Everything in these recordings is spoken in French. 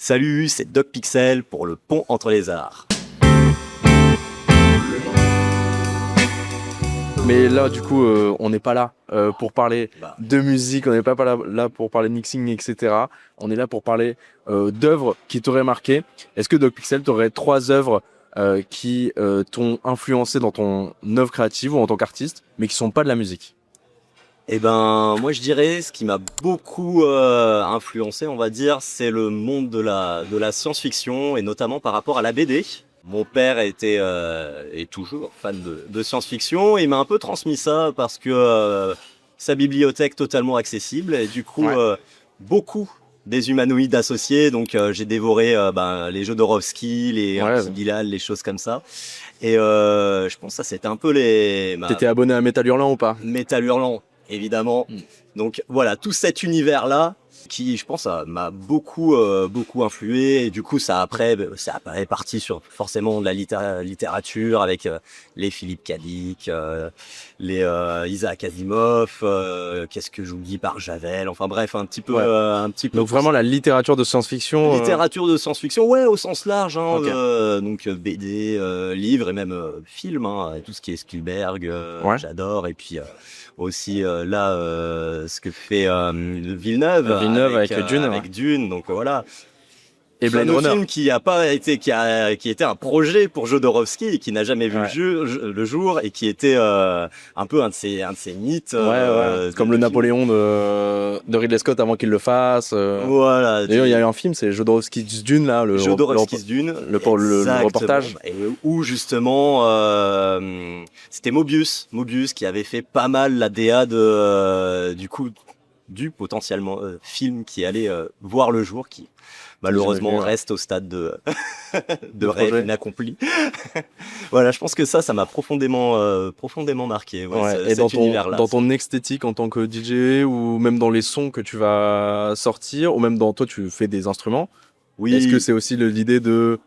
Salut, c'est Doc Pixel pour le pont entre les arts. Mais là, du coup, on n'est pas là pour parler Bah. de musique, on n'est pas là pour parler de mixing, etc. On est là pour parler d'œuvres qui t'auraient marqué. Est-ce que Doc Pixel, t'aurais 3 œuvres qui t'ont influencé dans ton œuvre créative ou en tant qu'artiste, mais qui sont pas de la musique? Eh ben, moi je dirais, ce qui m'a beaucoup influencé, on va dire, c'est le monde de la science-fiction et notamment par rapport à la BD. Mon père est toujours fan de science-fiction et il m'a un peu transmis ça parce que sa bibliothèque totalement accessible et du coup beaucoup des humanoïdes associés. Donc j'ai dévoré les Jodorowsky, les Bilal, les choses comme ça. Et je pense que ça c'était un peu les. T'étais abonné à Metal Hurlant ou pas? Metal Hurlant, évidemment. Donc voilà, tout cet univers-là qui, je pense, m'a beaucoup influé. Et du coup, ça est parti sur forcément de la littérature avec les Philippe K. Dick, les Isaac Asimov, qu'est-ce que j'oublie par Javel. Enfin bref, un petit peu. Donc vraiment la littérature de science-fiction. Littérature de science-fiction, ouais, au sens large. Hein, Okay. Donc BD, livres et même films. Hein, tout ce qui est Spielberg, j'adore. Et puis aussi ce que fait Villeneuve avec Dune, donc voilà. Et Blade Runner, film qui était un projet pour Jodorowsky et qui n'a jamais vu le jour et qui était un peu un de ses mythes. Comme le Napoléon de Ridley Scott avant qu'il le fasse. Voilà. D'ailleurs, il y a eu un film, c'est Jodorowsky's Dune là, le reportage. Et où justement c'était Mobius qui avait fait pas mal la DA du potentiellement film qui allait voir le jour, qui malheureusement reste au stade de rêve inaccompli. Voilà, je pense que ça m'a profondément marqué. Et dans ton esthétique en tant que DJ ou même dans les sons que tu vas sortir, ou même dans toi tu fais des instruments. Oui. Est-ce que c'est aussi l'idée de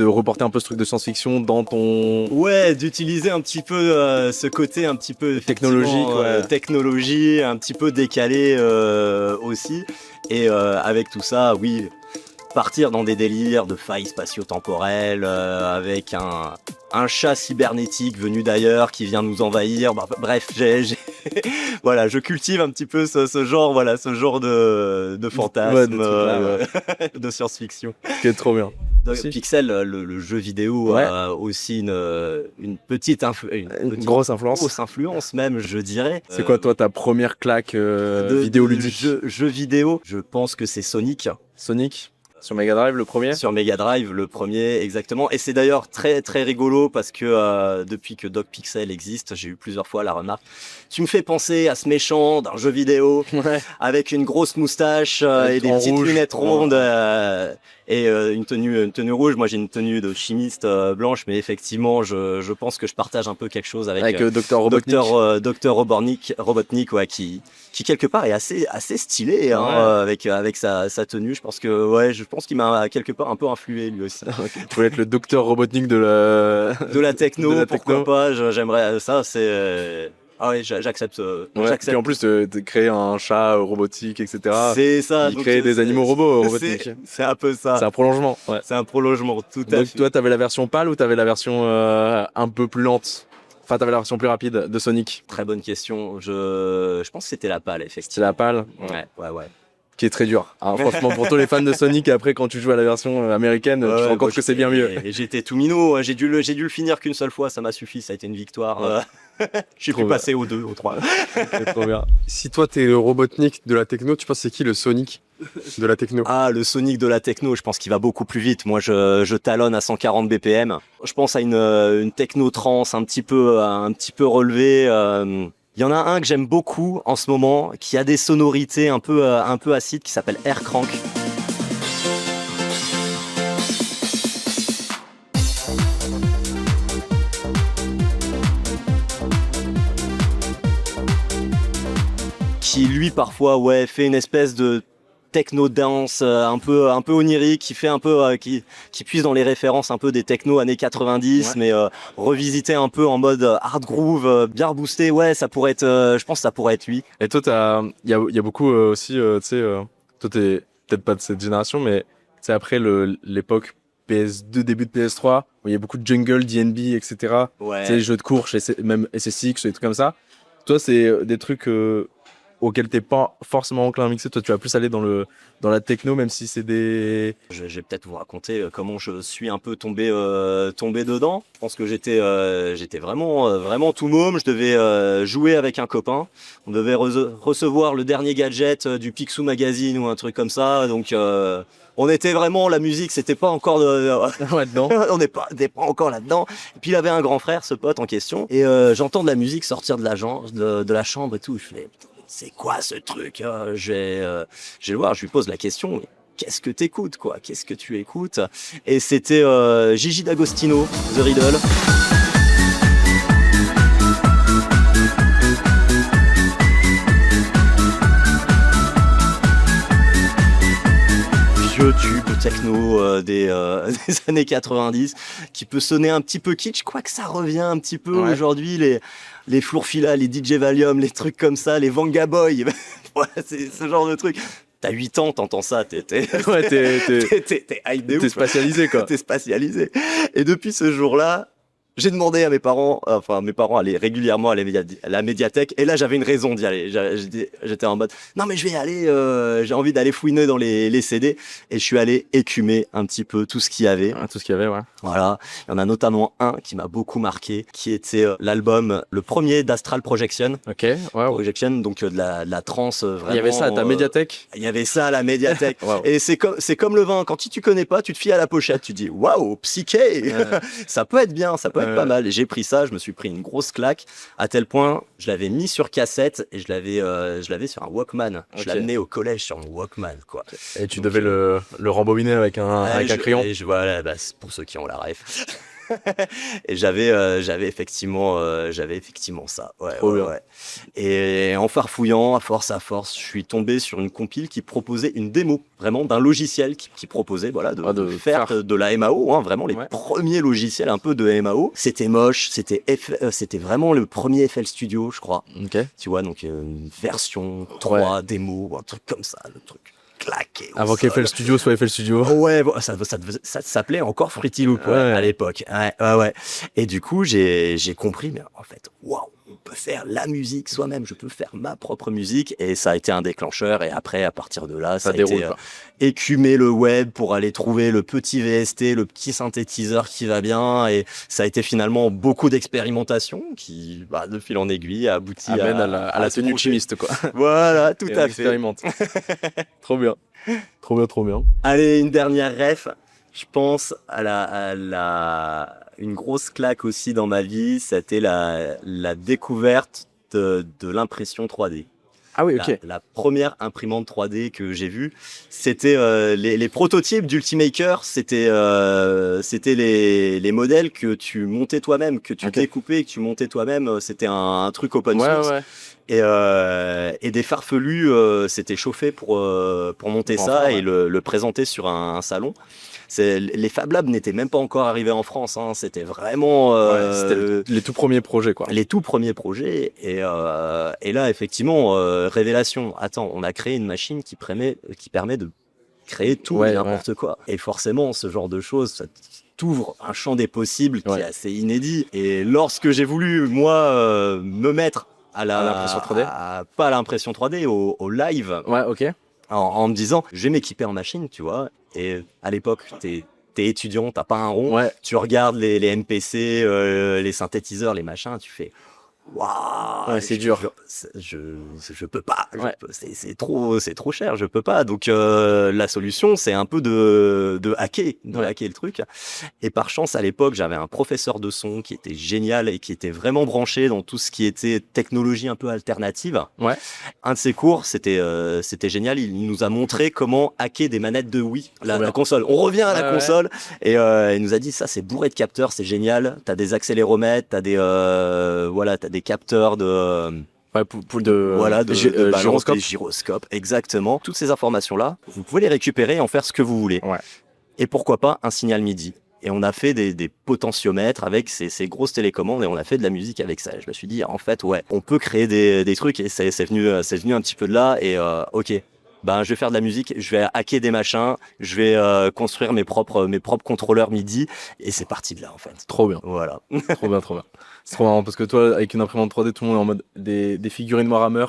reporter un peu ce truc de science-fiction dans ton... Ouais, d'utiliser un petit peu ce côté un petit peu technologique, technologie, un petit peu décalé aussi. Et avec tout ça, oui, partir dans des délires de failles spatio-temporelles, avec un chat cybernétique venu d'ailleurs qui vient nous envahir. Bref, voilà, je cultive un petit peu ce genre de fantasme, de science-fiction. Qui est trop bien. Pixel, le jeu vidéo a aussi une grosse influence. Grosse influence même, je dirais. C'est quoi toi ta première claque vidéoludique? Jeu vidéo, je pense que c'est Sonic. Sur Mega Drive, le premier? Sur Mega Drive, le premier, exactement. Et c'est d'ailleurs très très rigolo parce que depuis que Doc Pixel existe, j'ai eu plusieurs fois la remarque. Tu me fais penser à ce méchant d'un jeu vidéo avec une grosse moustache et des petites lunettes rondes et une tenue rouge. Moi, j'ai une tenue de chimiste blanche, mais effectivement, je pense que je partage un peu quelque chose avec Dr Robotnik, ouais, qui quelque part est assez stylé avec sa tenue. Je pense qu'il m'a quelque part un peu influé lui aussi. Tu voulais être le docteur Robotnik de la techno, pourquoi pas, j'aimerais ça, c'est... Ah ouais, j'accepte. Puis en plus, de créer un chat robotique, etc. C'est ça. Il crée des animaux robots robotiques. C'est un peu ça. C'est un prolongement. Ouais. C'est un prolongement, tout à fait. Donc toi, t'avais la version pâle ou t'avais la version un peu plus lente? Enfin, t'avais la version plus rapide de Sonic? Très bonne question. Je pense que c'était la pâle, effectivement. C'était la pâle? Ouais. Qui est très dur. Hein, franchement, pour tous les fans de Sonic, après, quand tu joues à la version américaine, tu te rends compte que c'est bien mieux. Et j'étais tout minot. J'ai dû le finir qu'une seule fois. Ça m'a suffi. Ça a été une victoire. J'ai pu passer au 2, au 3. C'est trop bien. Si toi, t'es le Robotnik de la techno, tu penses c'est qui le Sonic de la techno? Ah, le Sonic de la techno, je pense qu'il va beaucoup plus vite. Moi, je talonne à 140 BPM. Je pense à une techno trance un petit peu relevée. Il y en a un que j'aime beaucoup en ce moment, qui a des sonorités un peu acides, qui s'appelle Air Crank. Qui lui parfois fait une espèce de techno dance un peu onirique, qui fait un peu qui puise dans les références un peu des techno années 90, mais revisité un peu en mode hard groove, bien reboosté. Ça pourrait être, je pense que ça pourrait être lui. Et toi, il y a beaucoup aussi, tu sais, toi t'es peut-être pas de cette génération, mais c'est après l'époque PS2, début de PS3, où il y a beaucoup de jungle, DNB, etc. Tu sais, Ouais. les jeux de course, même SSX, des trucs comme ça. Toi, c'est des trucs auxquels t'es pas forcément enclin à mixer. Toi, tu vas plus aller dans la techno, même si c'est des... Je vais peut-être vous raconter comment je suis un peu tombé dedans. Je pense que j'étais vraiment tout môme. Je devais jouer avec un copain. On devait recevoir le dernier gadget du Picsou Magazine ou un truc comme ça. Donc on était vraiment, la musique, c'était pas encore Ouais, dedans. on n'est pas encore là-dedans. Et puis il avait un grand frère, ce pote en question. Et j'entends de la musique sortir de la chambre et tout. Je fais, c'est quoi ce truc? Je vais le voir, je lui pose la question. Qu'est-ce que t'écoutes, quoi? Qu'est-ce que tu écoutes? Et c'était Gigi D'Agostino, The Riddle. Vieux tube techno des années 90 qui peut sonner un petit peu kitsch, quoique ça revient un petit peu aujourd'hui, les Flourfila, les DJ Valium, les trucs comme ça, les Vanga Boy, ouais, c'est ce genre de truc. T'as 8 ans, t'entends ça, t'es hype de ouf. T'es spatialisé, quoi. T'es spatialisé. Et depuis ce jour-là, j'ai demandé à mes parents allaient régulièrement à la médiathèque, et là j'avais une raison d'y aller. J'étais en mode, non mais je vais y aller, j'ai envie d'aller fouiner dans les CD, et je suis allé écumer un petit peu tout ce qu'il y avait. Ah, tout ce qu'il y avait, ouais. Voilà, il y en a notamment un qui m'a beaucoup marqué, qui était l'album, le premier d'Astral Projection. Ok, ouais. Projection, donc de la trance vraiment. Il y avait ça à ta médiathèque. Il y avait ça à la médiathèque. Wow. Et c'est comme le vin, quand tu connais pas, tu te fies à la pochette, tu dis waouh, psyché, ça peut être bien, ça peut être pas mal. Et j'ai pris ça, je me suis pris une grosse claque, à tel point, je l'avais mis sur cassette et je l'avais sur un Walkman. Je l'amenais au collège sur mon Walkman, quoi. Et tu devais le rembobiner avec un crayon. Voilà, bah, c'est pour ceux qui ont la ref. Et j'avais effectivement ça. Ouais, Trop bien. ouais. Et en farfouillant, à force, je suis tombé sur une compile qui proposait une démo, vraiment d'un logiciel qui proposait, voilà, de faire de la MAO, hein, vraiment les premiers logiciels un peu de MAO. C'était moche, c'était vraiment le premier FL Studio, je crois. Ok. Tu vois, donc une version 3 démo, un truc comme ça, le truc claqué. Avant qu'FL Studio soit FL Studio. Ouais, bon, ça s'appelait encore Fruity Loop à l'époque. Ouais. Et du coup, j'ai compris, mais en fait, waouh, on peut faire la musique soi-même, je peux faire ma propre musique, et ça a été un déclencheur. Et après, à partir de là, ça a déroule, été écumer le web pour aller trouver le petit VST, le petit synthétiseur qui va bien, et ça a été finalement beaucoup d'expérimentation qui, de fil en aiguille, a abouti à la tenue de chimiste, quoi. Voilà, tout à fait. Expérimente. Trop bien. Trop bien. Allez, une dernière ref. Je pense une grosse claque aussi dans ma vie, c'était la découverte de l'impression 3D. Ah oui, ok. La première imprimante 3D que j'ai vue, c'était les prototypes d'Ultimaker. C'était les modèles que tu montais toi-même, que tu découpais et que tu montais toi-même. C'était un truc open source. Ouais. Et des farfelus s'étaient chauffés pour monter ça et le présenter sur un salon. Les Fab Labs n'étaient même pas encore arrivés en France, hein. C'était vraiment c'était les tout premiers projets, quoi. Les tout premiers projets. Et là, effectivement, révélation. Attends, on a créé une machine qui permet de créer tout et n'importe quoi. Et forcément, ce genre de choses, ça t'ouvre un champ des possibles qui est assez inédit. Et lorsque j'ai voulu, moi, me mettre à l'impression 3D, pas à l'impression 3D, au live. Ouais, ok. En me disant, je vais m'équiper en machine, tu vois. Et à l'époque, t'es étudiant, t'as pas un rond. Ouais. Tu regardes les MPC, les synthétiseurs, les machins, tu fais waouh, ouais, c'est dur. Je peux pas. C'est trop cher, je peux pas. Donc la solution, c'est un peu de hacker le truc. Et par chance, à l'époque, j'avais un professeur de son qui était génial et qui était vraiment branché dans tout ce qui était technologie un peu alternative. Ouais. Un de ses cours, c'était génial. Il nous a montré comment hacker des manettes de Wii, la console. On revient à la console et il nous a dit ça, c'est bourré de capteurs, c'est génial. T'as des accéléromètres, t'as des capteurs de gyroscope. Des gyroscopes, exactement. Toutes ces informations-là, vous pouvez les récupérer et en faire ce que vous voulez. Ouais. Et pourquoi pas un signal MIDI. Et on a fait des potentiomètres avec ces grosses télécommandes et on a fait de la musique avec ça. Et je me suis dit, en fait, on peut créer des trucs et c'est venu un petit peu de là et ok. ben je vais faire de la musique, je vais hacker des machins, je vais construire mes propres contrôleurs MIDI et c'est parti de là en fait. Trop bien, Voilà. trop bien, trop bien. C'est trop marrant parce que toi, avec une imprimante 3D, tout le monde est en mode des figurines Warhammer.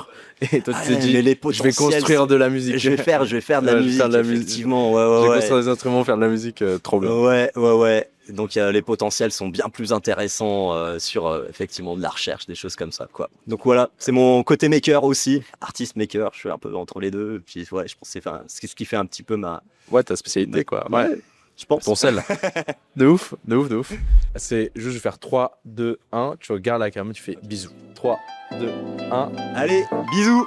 Et toi, tu t'es dit, mais les je vais potentiels, construire de la musique. je vais faire de la Ouais, je vais musique, faire de la musique. effectivement. Je Ouais, vais ouais, construire des instruments, faire de la musique, trop bien. ouais. Donc les potentiels sont bien plus intéressants sur effectivement de la recherche, des choses comme ça, quoi. Donc voilà, c'est mon côté maker aussi, artiste maker. Je suis un peu entre les deux. Puis ouais, je pense que c'est ce qui fait un petit peu Ouais, ta spécialité, quoi. Ouais, je pense. ton sel. De ouf, de ouf, de ouf. C'est juste, je vais faire 3, 2, 1. Tu regardes la caméra, tu fais bisous. 3, 2, 1. Allez, bisous.